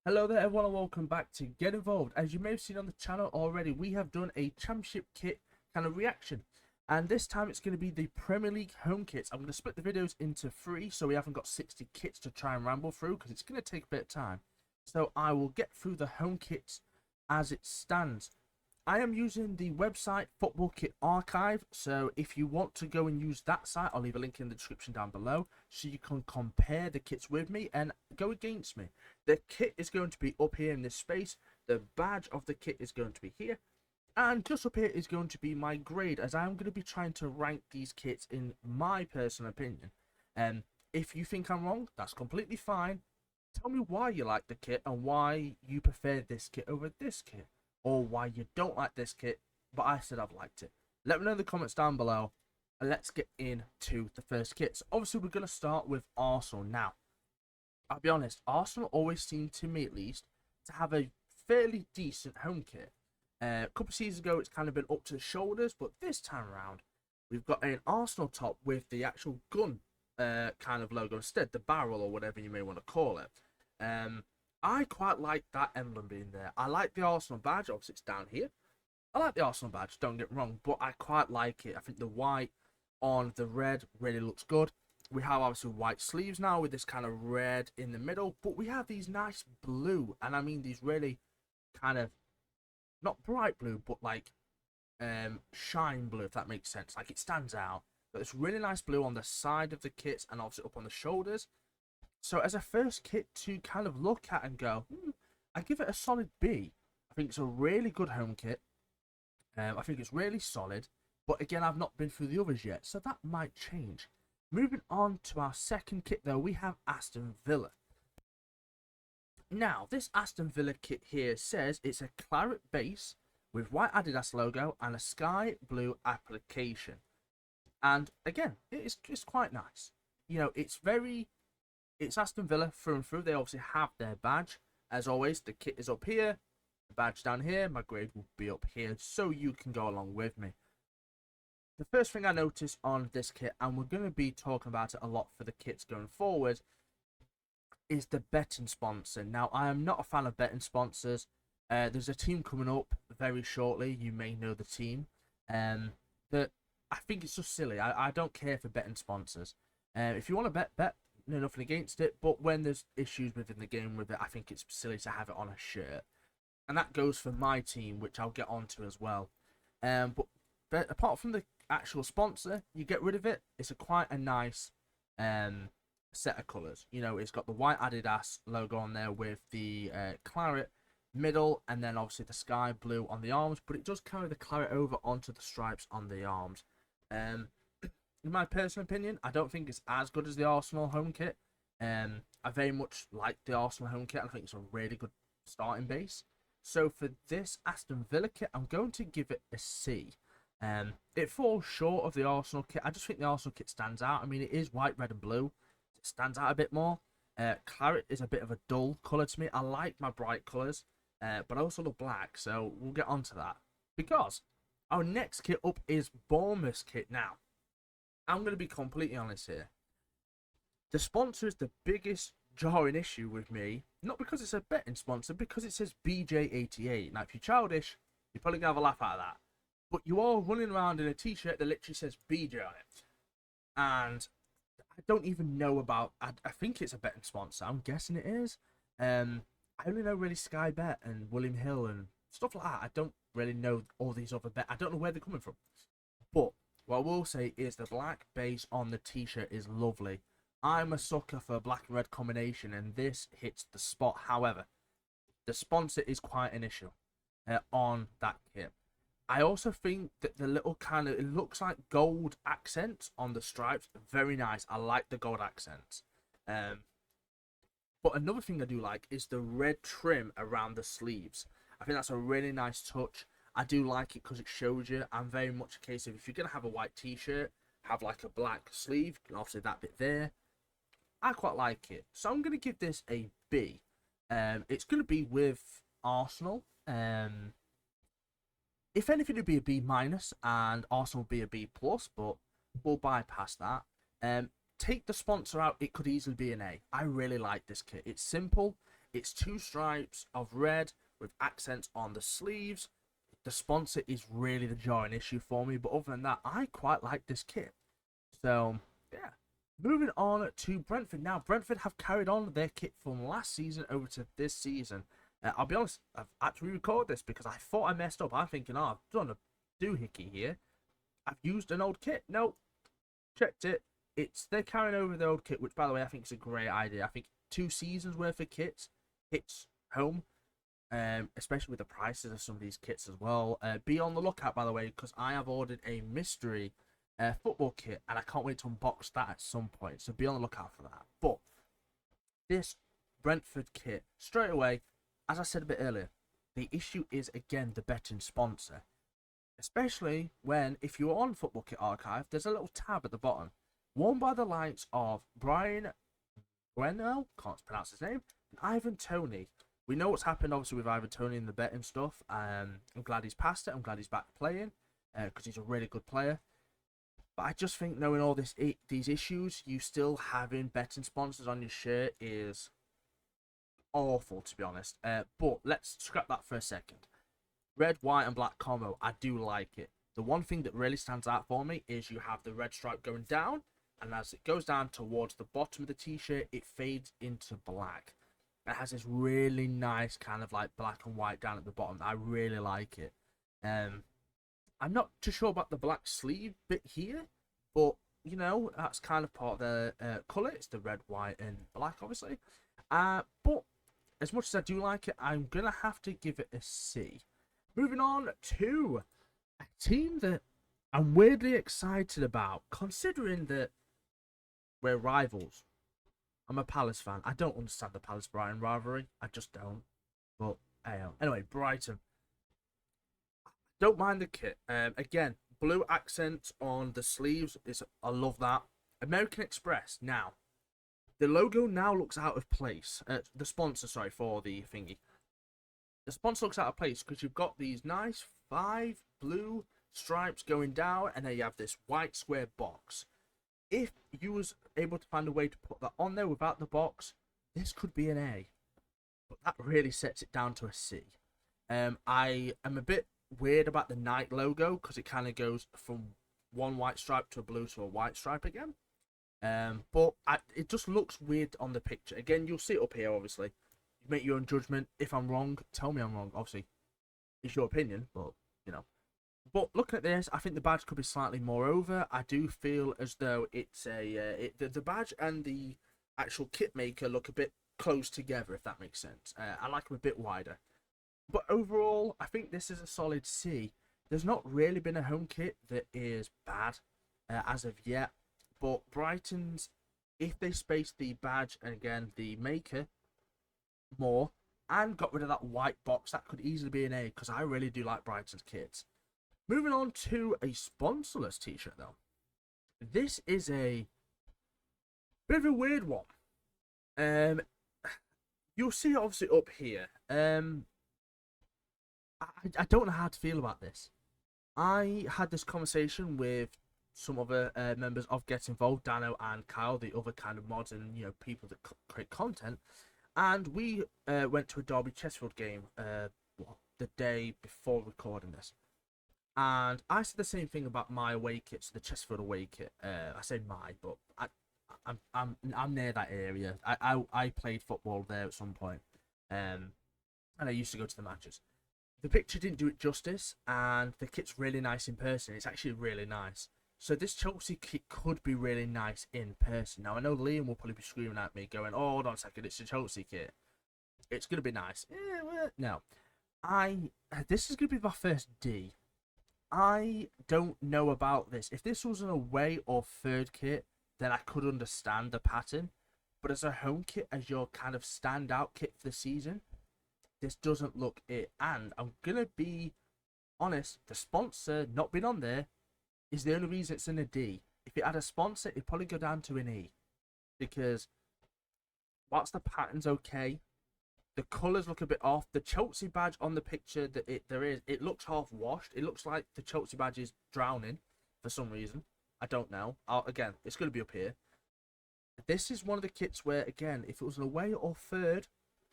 Hello there everyone and welcome back to Get Involved. As you may have seen on the channel already, we have done a championship kit kind of reaction. And this time it's going to be the Premier League home kits. I'm going to split the videos into three so we haven't got 60 kits to try and ramble through because it's going to take a bit of time. So I will get through the home kits as it stands. I am using the website Football Kit Archive, so if you want to go and use that site, I'll leave a link in the description down below so you can compare the kits with me and go against me. The kit is going to be up here in this space, the badge of the kit is going to be here, and just up here is going to be my grade, as I'm going to be trying to rank these kits in my personal opinion. If you think I'm wrong, that's completely fine. Tell me why you like the kit and why you prefer this kit over this kit, or why you don't like this kit, but I said I've liked it. Let me know in the comments down below, and let's get into the first kit. So obviously we're going to start with Arsenal now. I'll be honest, Arsenal always seem to me at least to have a fairly decent home kit. A couple of seasons ago it's kind of been up to the shoulders, but this time around we've got an Arsenal top with the actual gun kind of logo instead, the barrel or whatever you may want to call it. I quite like that emblem being there. I like the Arsenal badge, obviously it's down here. I like the Arsenal badge, don't get me wrong, but I quite like it. I think the white on the red really looks good. We have obviously white sleeves now with this kind of red in the middle, but we have these nice blue, and I mean these really kind of, not bright blue, but like shine blue, if that makes sense. Like it stands out. But it's really nice blue on the side of the kits and obviously up on the shoulders. So as a first kit to kind of look at and go, I give it a solid B. I think it's a really good home kit. I think it's really solid. But again, I've not been through the others yet, so that might change. Moving on to our second kit though, we have Aston Villa. Now, this Aston Villa kit here says it's a claret base with white Adidas logo and a sky blue application. And again, it's quite nice. You know, it's Aston Villa through and through. They obviously have their badge. As always, the kit is up here, the badge down here, my grade will be up here, so you can go along with me. The first thing I noticed on this kit, and we're going to be talking about it a lot for the kits going forward, is the betting sponsor. Now, I am not a fan of betting sponsors. There's a team coming up very shortly. You may know the team. That I think it's just silly. I don't care for betting sponsors. If you want to bet, no, nothing against it. But when there's issues within the game with it, I think it's silly to have it on a shirt. And that goes for my team, which I'll get onto as well. But apart from the actual sponsor, you get rid of it. It's quite a nice set of colours. You know, it's got the white Adidas logo on there with the claret middle, and then obviously the sky blue on the arms, but it does carry the claret over onto the stripes on the arms. In my personal opinion, I don't think it's as good as the Arsenal home kit. I very much like the Arsenal home kit. I think it's a really good starting base. So for this Aston Villa kit, I'm going to give it a C. It falls short of the Arsenal kit. I just think the Arsenal kit stands out. I mean, it is white, red and blue. It stands out a bit more. Claret is a bit of a dull colour to me. I like my bright colours, but I also love black, so we'll get onto that. Because our next kit up is Bournemouth's kit. Now, I'm going to be completely honest here. The sponsor is the biggest jarring issue with me. Not because it's a betting sponsor, because it says BJ88. Now, if you're childish, you're probably going to have a laugh out of that. But you are running around in a t-shirt that literally says BJ on it. And I don't even know about... I think it's a betting sponsor. I'm guessing it is. I only know really Sky Bet and William Hill and stuff like that. I don't really know all these other bet. I don't know where they're coming from. But what I will say is the black base on the t-shirt is lovely. I'm a sucker for a black and red combination, and this hits the spot. However, the sponsor is quite an issue on that kit. I also think that the little kind of, it looks like gold accents on the stripes. Very nice. I like the gold accents. But another thing I do like is the red trim around the sleeves. I think that's a really nice touch. I do like it because it shows you. I'm very much a case of, if you're going to have a white t-shirt, have like a black sleeve, and obviously that bit there. I quite like it. So I'm going to give this a B. It's going to be with Arsenal. If anything, it'd be a B minus, and Arsenal would be a B plus, but we'll bypass that. Take the sponsor out, it could easily be an A. I really like this kit. It's simple. It's 2 stripes of red with accents on the sleeves. The sponsor is really the jarring issue for me, but other than that, I quite like this kit. So, yeah. Moving on to Brentford. Now, Brentford have carried on their kit from last season over to this season. I'll be honest, I've actually recorded this because I thought I messed up. I'm thinking, oh, I've done a doohickey here. I've used an old kit. No, checked it. They're carrying over the old kit, which, by the way, I think is a great idea. I think 2 seasons worth of kits hits home, especially with the prices of some of these kits as well. Be on the lookout, by the way, because I have ordered a mystery football kit, and I can't wait to unbox that at some point. So be on the lookout for that. But this Brentford kit, straight away, as I said a bit earlier, the issue is again the betting sponsor. Especially when, if you're on Football Kit Archive, there's a little tab at the bottom, worn by the likes of Brian Bueno, can't pronounce his name, and Ivan Toney. We know what's happened, obviously, with Ivan Toney and the betting stuff. I'm glad he's past it. I'm glad he's back playing, because he's a really good player. But I just think knowing all these issues, you still having betting sponsors on your shirt is awful, to be honest. But let's scrap that for a second. Red, white, and black combo, I do like it. The one thing that really stands out for me is you have the red stripe going down, and as it goes down towards the bottom of the t-shirt, it fades into black. It has this really nice kind of like black and white down at the bottom. I really like it. I'm not too sure about the black sleeve bit here, but you know, that's kind of part of the colour. It's the red, white, and black, obviously. But as much as I do like it, I'm gonna have to give it a C. Moving on to a team that I'm weirdly excited about, considering that we're rivals. I'm a Palace fan. I don't understand the Palace-Brighton rivalry. I just don't. But anyway, Brighton. Don't mind the kit. Again, blue accents on the sleeves. I love that. American Express. Now, the logo now looks out of place. The sponsor, sorry, for the thingy. The sponsor looks out of place because you've got these nice 5 blue stripes going down, and then you have this white square box. If you was able to find a way to put that on there without the box, this could be an A. But that really sets it down to a C. I am a bit weird about the Nike logo because it kind of goes from one white stripe to a blue to a white stripe again. But it just looks weird on the picture. Again, you'll see it up here, obviously. You make your own judgment. If I'm wrong, tell me I'm wrong. Obviously, it's your opinion, but, you know. But looking at this, I think the badge could be slightly more over. I do feel as though it's the badge and the actual kit maker look a bit close together, if that makes sense. I like them a bit wider. But overall, I think this is a solid C. There's not really been a home kit that is bad as of yet. But Brighton's, if they space the badge and again the maker more and got rid of that white box, that could easily be an A because I really do like Brighton's kits. Moving on to a sponsorless t-shirt though. This is a bit of a weird one. You'll see it obviously up here. I don't know how to feel about this. I had this conversation with some other members of Get Involved, Dano and Kyle, the other kind of mods and people that create content, and we went to a Derby Chesterfield game the day before recording this. And I said the same thing about my away kits, the Chesterfield away kit. I say my, but I'm near that area. I played football there at some point, and I used to go to the matches. The picture didn't do it justice, and the kit's really nice in person. It's actually really nice. So this Chelsea kit could be really nice in person. Now I know Liam will probably be screaming at me, going, "Oh, hold on a second, it's a Chelsea kit. It's gonna be nice." No, this is gonna be my first D. I don't know about this. If this was an away or third kit, then I could understand the pattern. But as a home kit, as your kind of standout kit for the season, this doesn't look it. And I'm going to be honest, the sponsor not being on there is the only reason it's in a D. If it had a sponsor, it'd probably go down to an E. Because whilst the pattern's okay, the colours look a bit off. The Chelsea badge on the picture that it looks half washed. It looks like the Chelsea badge is drowning for some reason. I don't know. Again, it's going to be up here. This is one of the kits where, again, if it was an away or third,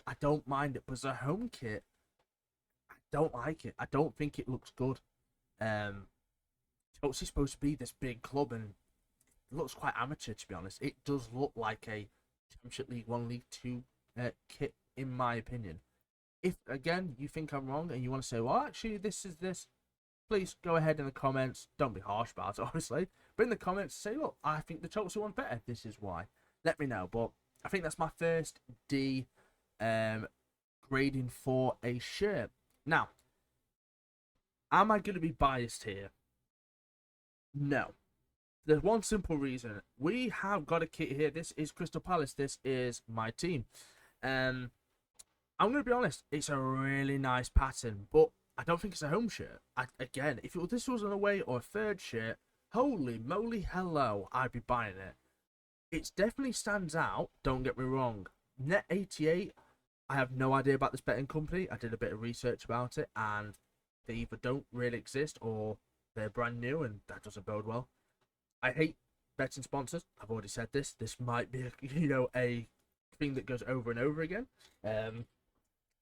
I don't mind it, but as a home kit, I don't like it. I don't think it looks good. Chelsea's supposed to be this big club, and it looks quite amateur, to be honest. It does look like a Championship League 1, League 2 kit, in my opinion. If, again, you think I'm wrong and you want to say, well, actually, this is this, please go ahead in the comments. Don't be harsh about it, obviously. But in the comments, say, look, I think the Chelsea one's better. This is why. Let me know. But I think that's my first D grading for a shirt. Now, am I going to be biased here? No. There's one simple reason. We have got a kit here. This is Crystal Palace. This is my team. I'm going to be honest. It's a really nice pattern, but I don't think it's a home shirt. Again, if this was an away or a third shirt, holy moly, hello, I'd be buying it. It definitely stands out, don't get me wrong. Net88, I have no idea about this betting company. I did a bit of research about it, and they either don't really exist or they're brand new, and that doesn't bode well. I hate betting sponsors. I've already said this. This might be, a thing that goes over and over again.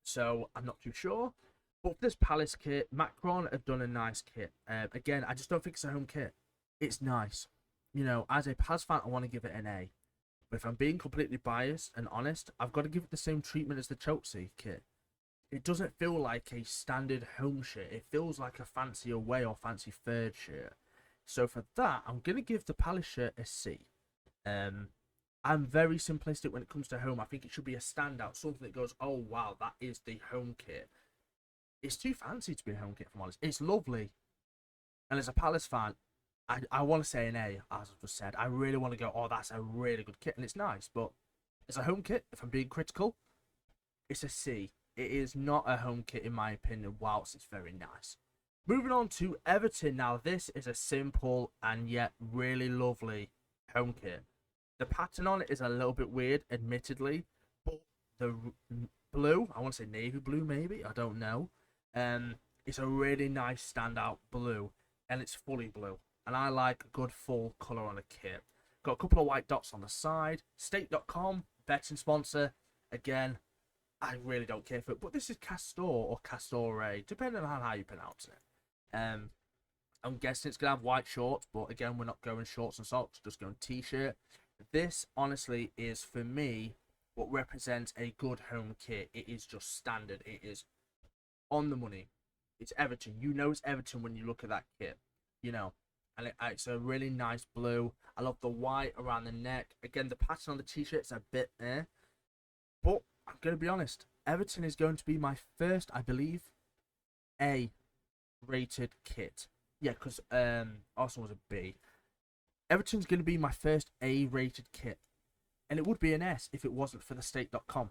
So I'm not too sure. But for this Palace kit, Macron have done a nice kit. Again, I just don't think it's a home kit. It's nice. As a Palace fan, I want to give it an A. But if I'm being completely biased and honest, I've got to give it the same treatment as the Chelsea kit. It doesn't feel like a standard home shirt. It feels like a fancy away or fancy third shirt. So for that, I'm going to give the Palace shirt a C. I'm very simplistic when it comes to home. I think it should be a standout, something that goes, oh wow, that is the home kit. It's too fancy to be a home kit, if I'm honest. It's lovely. And as a Palace fan, I want to say an A, as I've just said. I really want to go, oh, that's a really good kit, and it's nice. But as a home kit, if I'm being critical, it's a C. It is not a home kit, in my opinion, whilst it's very nice. Moving on to Everton. Now, this is a simple and yet really lovely home kit. The pattern on it is a little bit weird, admittedly, but the blue, I want to say navy blue maybe, I don't know. It's a really nice standout blue, and it's fully blue. And I like a good full colour on a kit. Got a couple of white dots on the side. Stake.com, betting sponsor. Again, I really don't care for it, but this is Castor or Castore, depending on how you pronounce it. I'm guessing it's going to have white shorts, but again, we're not going shorts and socks, just going t-shirt. This, honestly, is, for me, what represents a good home kit. It is just standard. It is on the money. It's Everton. It's Everton when you look at that kit, And it's a really nice blue. I love the white around the neck. Again, the pattern on the t-shirt's a bit there. But I'm going to be honest. Everton is going to be my first, I believe, A-rated kit. Yeah, because Arsenal was a B. Everton's going to be my first A-rated kit. And it would be an S if it wasn't for the Stake.com.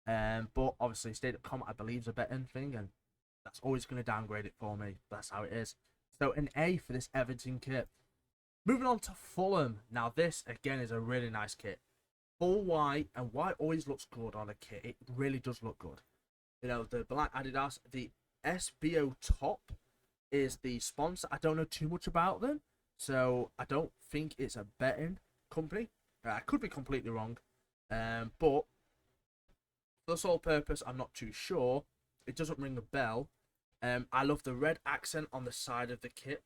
But obviously, Stake.com, I believe, is a betting thing. And that's always going to downgrade it for me. That's how it is. So an A for this Everton kit. Moving on to Fulham. Now this, again, is a really nice kit. Full white, and white always looks good on a kit. It really does look good. The black Adidas, the SBO top is the sponsor. I don't know too much about them, so I don't think it's a betting company. I could be completely wrong, but for the sole purpose, I'm not too sure. It doesn't ring a bell. I love the red accent on the side of the kit.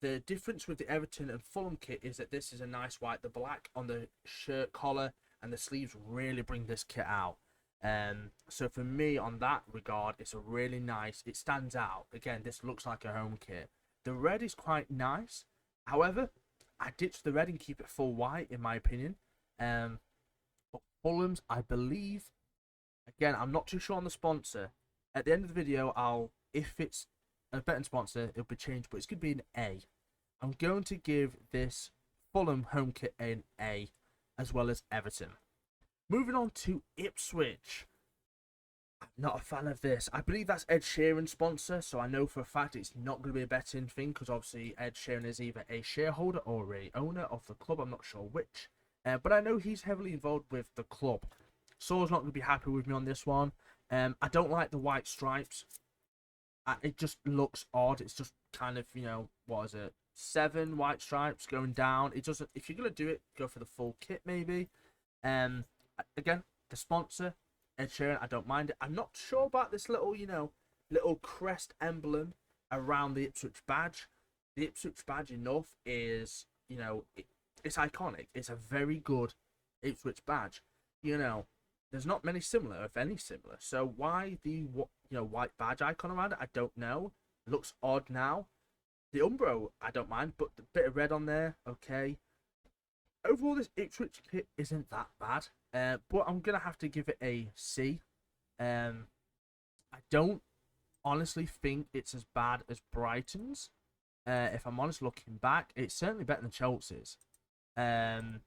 The difference with the Everton and Fulham kit is that this is a nice white. The black on the shirt collar and the sleeves really bring this kit out. So for me, on that regard, it's a really nice. It stands out. Again, this looks like a home kit. The red is quite nice. However, I ditch the red and keep it full white, in my opinion. But Fulham's, I believe, again, I'm not too sure on the sponsor. At the end of the video, if it's a betting sponsor, it'll be changed, but it's going to be an A. I'm going to give this Fulham home kit an A, as well as Everton. Moving on to Ipswich. I'm not a fan of this. I believe that's Ed Sheeran's sponsor, so I know for a fact it's not going to be a betting thing, because obviously Ed Sheeran is either a shareholder or a owner of the club. I'm not sure which. But I know he's heavily involved with the club. Saul's not going to be happy with me on this one. I don't like the white stripes. It just looks odd. It's just kind of, 7 white stripes going down. It doesn't. If you're going to do it, go for the full kit maybe. Again, the sponsor, Ed Sheeran, I don't mind it. I'm not sure about this little, little crest emblem around the Ipswich badge. The Ipswich badge enough is, it's iconic. It's a very good Ipswich badge. There's not many similar, if any similar. So why the white badge icon around it? I don't know. It looks odd now. The Umbro, I don't mind, but the bit of red on there, okay. Overall, this Ipswich kit isn't that bad, but I'm gonna have to give it a C. I don't honestly think it's as bad as Brighton's. If I'm honest, looking back, it's certainly better than Chelsea's. In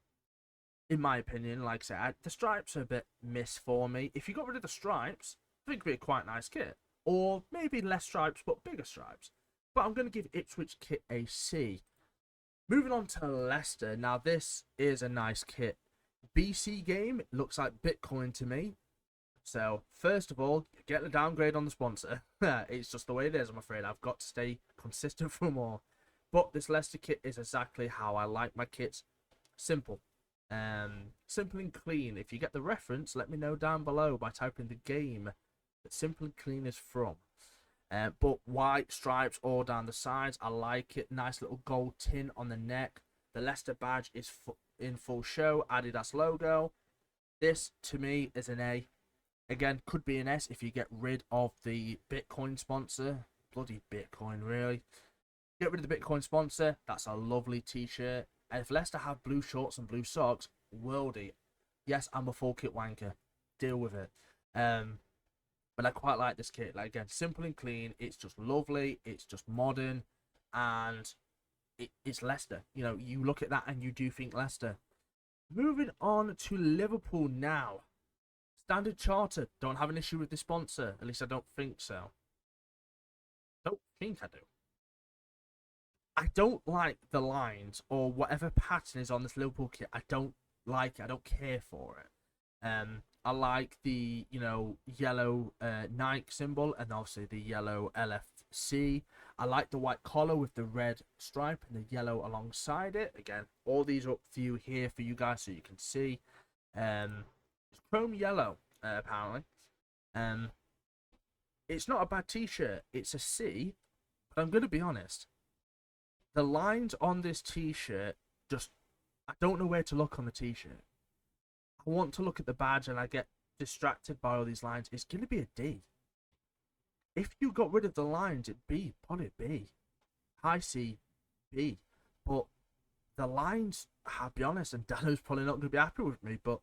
my opinion, like I said, the stripes are a bit miss for me. If you got rid of the stripes, I think it'd be a quite nice kit. Or maybe less stripes, but bigger stripes. But I'm going to give Ipswich kit a C. Moving on to Leicester. Now, this is a nice kit. BC game looks like Bitcoin to me. So, first of all, get the downgrade on the sponsor. It's just the way it is, I'm afraid. I've got to stay consistent for more. But this Leicester kit is exactly how I like my kits. Simple. Simple and clean. If you get the reference, let me know down below by typing the game that Simple and Clean is from. But white stripes all down the sides. I like it. Nice little gold tin on the neck. The Leicester badge is in full show. Adidas logo. This, to me, is an A. Again, could be an S if you get rid of the Bitcoin sponsor. Bloody Bitcoin, really. Get rid of the Bitcoin sponsor. That's a lovely t-shirt. And if Leicester have blue shorts and blue socks, worldy. Yes, I'm a full kit wanker. Deal with it. But I quite like this kit. Like, again, simple and clean. It's just lovely. It's just modern. And it's Leicester. You look at that and you do think Leicester. Moving on to Liverpool now. Standard Chartered. Don't have an issue with the sponsor. At least I don't think so. Don't think I do. I don't like the lines or whatever pattern is on this Liverpool kit. I don't like it. I don't care for it. I like the, yellow Nike symbol and obviously the yellow LFC. I like the white collar with the red stripe and the yellow alongside it. Again, all these are up for you here for you guys so you can see. It's chrome yellow, apparently. It's not a bad t-shirt. It's a C, but I'm going to be honest. The lines on this t-shirt, I don't know where to look on the t-shirt. I want to look at the badge and I get distracted by all these lines. It's going to be a D. If you got rid of the lines, it'd be probably B. High C, B. But the lines, I'll be honest, and Dano's probably not going to be happy with me, but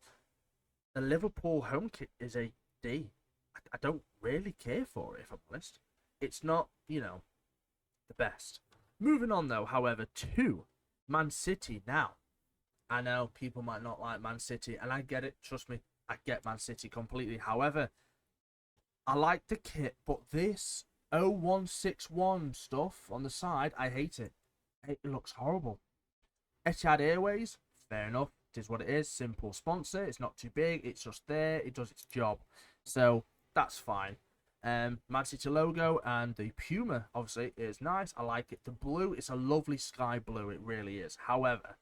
the Liverpool home kit is a D. I don't really care for it, if I'm honest. It's not, the best. Moving on, though, however, to Man City now. I know people might not like Man City, and I get it. Trust me, I get Man City completely. However, I like the kit, but this 0161 stuff on the side, I hate it. It looks horrible. Etihad Airways, fair enough. It is what it is. Simple sponsor. It's not too big. It's just there. It does its job. So, that's fine. Man City logo and the Puma obviously is nice. I like it. The blue, it's a lovely sky blue. It really is. However,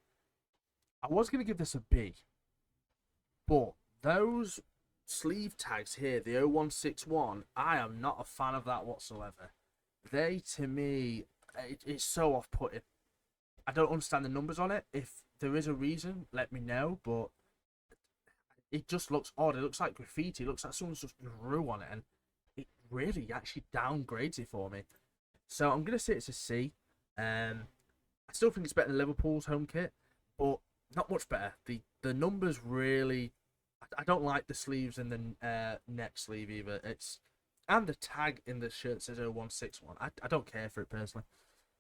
I was going to give this a B, but those sleeve tags here, the 0161, I am not a fan of that whatsoever. They, to me, it's so off-putting. I don't understand the numbers on it. If there is a reason, let me know, but it just looks odd. It looks like graffiti. It looks like someone's just drew on it, and it really actually downgrades it for me. So I'm going to say it's a C. I still think it's better than Liverpool's home kit, but not much better. The numbers really... I don't like the sleeves and the neck sleeve either. And the tag in the shirt says 0161. I don't care for it personally.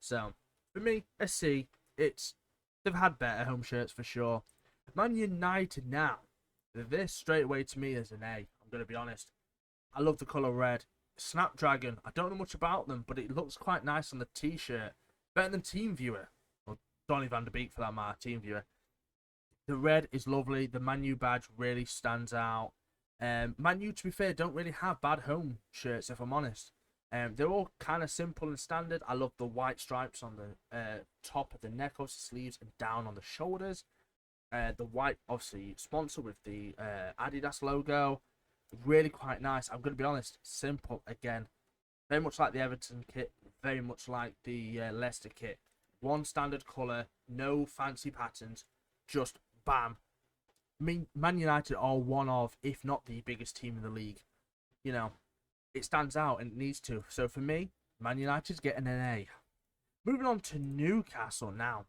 So, for me, a C. They've had better home shirts for sure. Man United now. This straight away to me is an A. I'm going to be honest. I love the colour red. Snapdragon. I don't know much about them, but it looks quite nice on the t-shirt. Better than TeamViewer. Or Donny van der Beek for that matter, TeamViewer. The red is lovely. The Man U badge really stands out. Man U, to be fair, don't really have bad home shirts, if I'm honest. They're all kind of simple and standard. I love the white stripes on the top of the neck, obviously sleeves, and down on the shoulders. The white, obviously, sponsor with the Adidas logo. really quite nice. I'm going to be honest, simple again. Very much like the Everton kit, very much like the Leicester kit. One standard colour, no fancy patterns, just bam. I mean, Man United are one of, if not the biggest team in the league. You know, it stands out and it needs to. So for me, Man United's getting an A. Moving on to Newcastle now.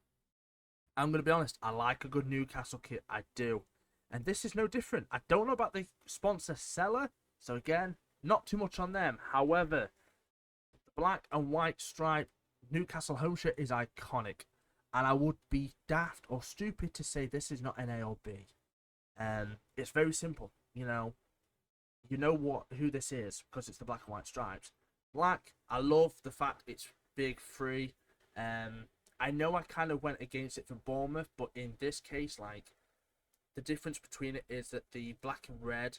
I'm going to be honest, I like a good Newcastle kit. I do. And this is no different. I don't know about the sponsor seller. So again, not too much on them. However, the black and white stripe Newcastle home shirt is iconic. And I would be daft or stupid to say this is not an A or B. It's very simple. You know who this is because it's the black and white stripes. Black, I love the fact it's big free. I know I kind of went against it for Bournemouth, but in this case, like, the difference between it is that the black and red,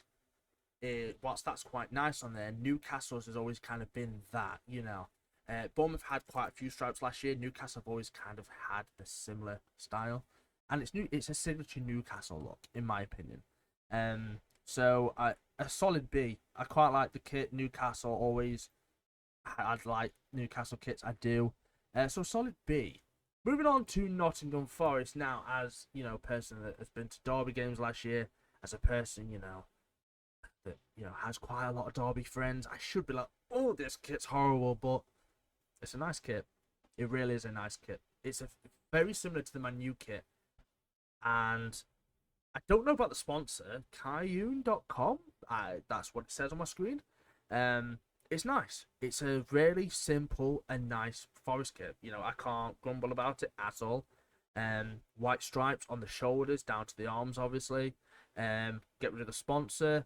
whilst that's quite nice on there, Newcastle's has always kind of been that, you know. Bournemouth had quite a few stripes last year. Newcastle have always kind of had the similar style, and it's a signature Newcastle look, in my opinion. So a solid B. I quite like the kit. Newcastle always, I'd like Newcastle kits. I do. So solid B. Moving on to Nottingham Forest now, as you know, a person that has been to Derby games last year, as a person that has quite a lot of Derby friends. I should be like, oh, this kit's horrible, but it's a nice kit. It really is a nice kit. It's very similar to the Man U kit, and I don't know about the sponsor, Kayun.com. That's what it says on my screen. It's nice. It's a really simple and nice Forest kit. You know, I can't grumble about it at all. White stripes on the shoulders down to the arms, obviously. Get rid of the sponsor.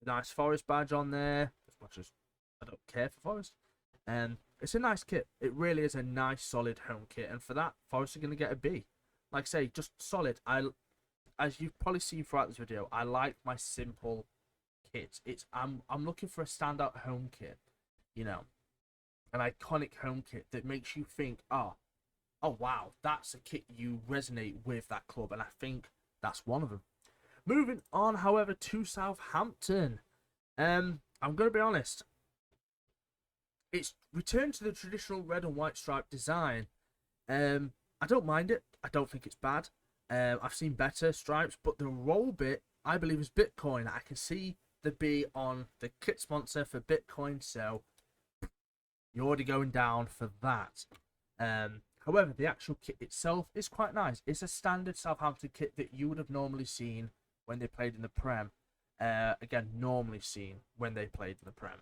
Nice Forest badge on there. As much as I don't care for Forest. It's a nice kit. It really is a nice, solid home kit. And for that, Forest are going to get a B. Like I say, just solid. As you've probably seen throughout this video, I like my simple kits. I'm looking for a standout home kit, you know, an iconic home kit that makes you think, oh wow, that's a kit you resonate with that club, and I think that's one of them. Moving on, however, to Southampton. I'm gonna be honest. It's returned to the traditional red and white stripe design. I don't mind it. I don't think it's bad. I've seen better stripes, but the roll bit, I believe, is Bitcoin. I can see the B on the kit sponsor for Bitcoin, so you're already going down for that. However, the actual kit itself is quite nice. It's a standard Southampton kit that you would have normally seen when they played in the Prem. Again, normally seen when they played in the Prem.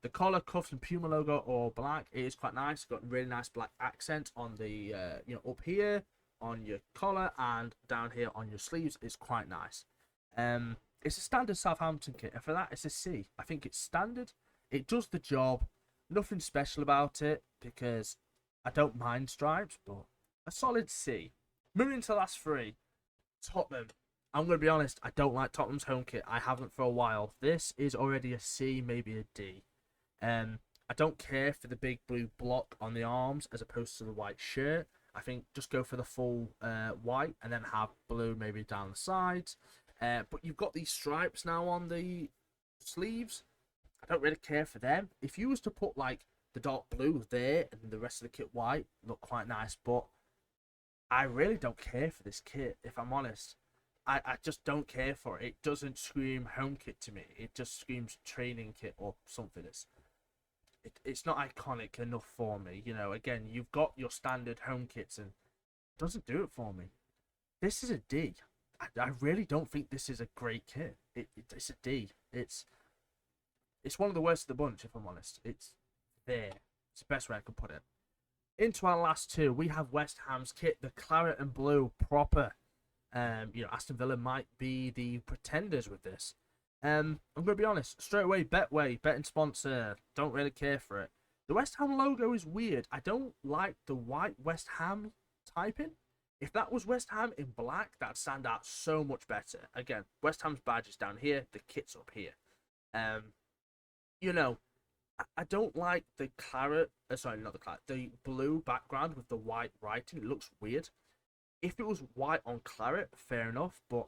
The collar, cuffs, and Puma logo are black. It is quite nice. It's got a really nice black accent on the up here on your collar and down here on your sleeves. It's quite nice. It's a standard Southampton kit, and for that, it's a C. I think it's standard. It does the job. Nothing special about it because I don't mind stripes, but a solid C. Moving to the last three, Tottenham. I'm going to be honest, I don't like Tottenham's home kit. I haven't for a while. This is already a C, maybe a D. I don't care for the big blue block on the arms as opposed to the white shirt. I think just go for the full white and then have blue maybe down the sides. But you've got these stripes now on the sleeves. I don't really care for them. If you was to put like the dark blue there and the rest of the kit white, look quite nice. But I really don't care for this kit, if I'm honest. I just don't care for it. It doesn't scream home kit to me. It just screams training kit or something. It's not iconic enough for me. You know, again, you've got your standard home kits and it doesn't do it for me. This is a D. I really don't think this is a great kit. It's a D. It's one of the worst of the bunch, if I'm honest. It's there. It's the best way I could put it. Into our last two, we have West Ham's kit, the claret and blue proper. Aston Villa might be the pretenders with this. I'm going to be honest, straight away, Betway, betting sponsor, don't really care for it. The West Ham logo is weird. I don't like the white West Ham typing. If that was West Ham in black, that'd stand out so much better. Again, West Ham's badge is down here, the kit's up here. I don't like the claret, the blue background with the white writing. It looks weird. If it was white on claret, fair enough, but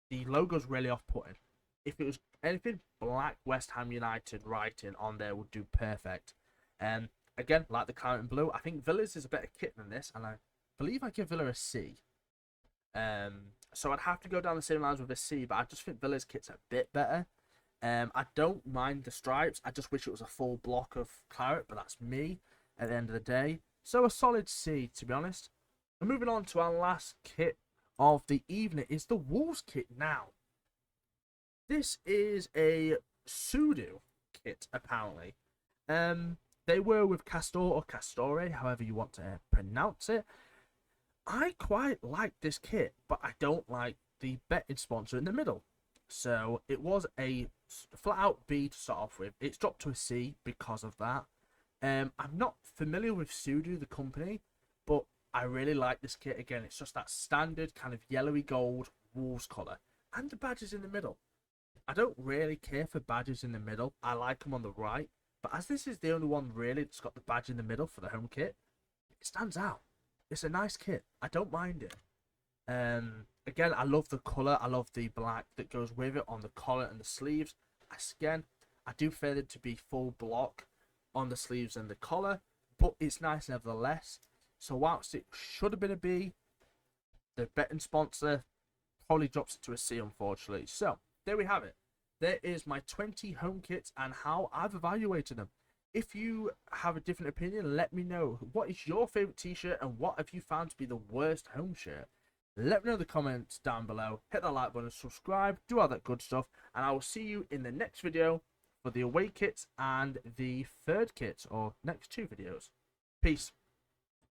the logo's really off-putting. If it was anything black West Ham United writing on there would do perfect. Again, like the Claret and Blue, I think Villa's is a better kit than this, and I believe I give Villa a C. So I'd have to go down the same lines with a C, but I just think Villa's kit's a bit better. I don't mind the stripes. I just wish it was a full block of Claret, but that's me at the end of the day. So a solid C, to be honest. And moving on to our last kit of the evening is the Wolves kit now. This is a Sudo kit, apparently. They were with Castor or Castore, however you want to pronounce it. I quite like this kit, but I don't like the betting sponsor in the middle. So it was a flat out B to start off with. It's dropped to a C because of that. I'm not familiar with Sudo, the company, but I really like this kit. Again, it's just that standard kind of yellowy gold Wolves colour. And the badges in the middle. I don't really care for badges in the middle. I like them on the right. But as this is the only one really that's got the badge in the middle for the home kit, it stands out. It's a nice kit. I don't mind it. Again, I love the colour. I love the black that goes with it on the collar and the sleeves. Again, I do prefer it to be full block on the sleeves and the collar, but it's nice nevertheless. So whilst it should have been a B, the betting sponsor probably drops it to a C, unfortunately. So there we have it. There is my 20 home kits and how I've evaluated them. If you have a different opinion, let me know. What is your favourite t-shirt and what have you found to be the worst home shirt? Let me know in the comments down below. Hit that like button, subscribe, do all that good stuff. And I will see you in the next video for the away kits and the third kit, or next two videos. Peace.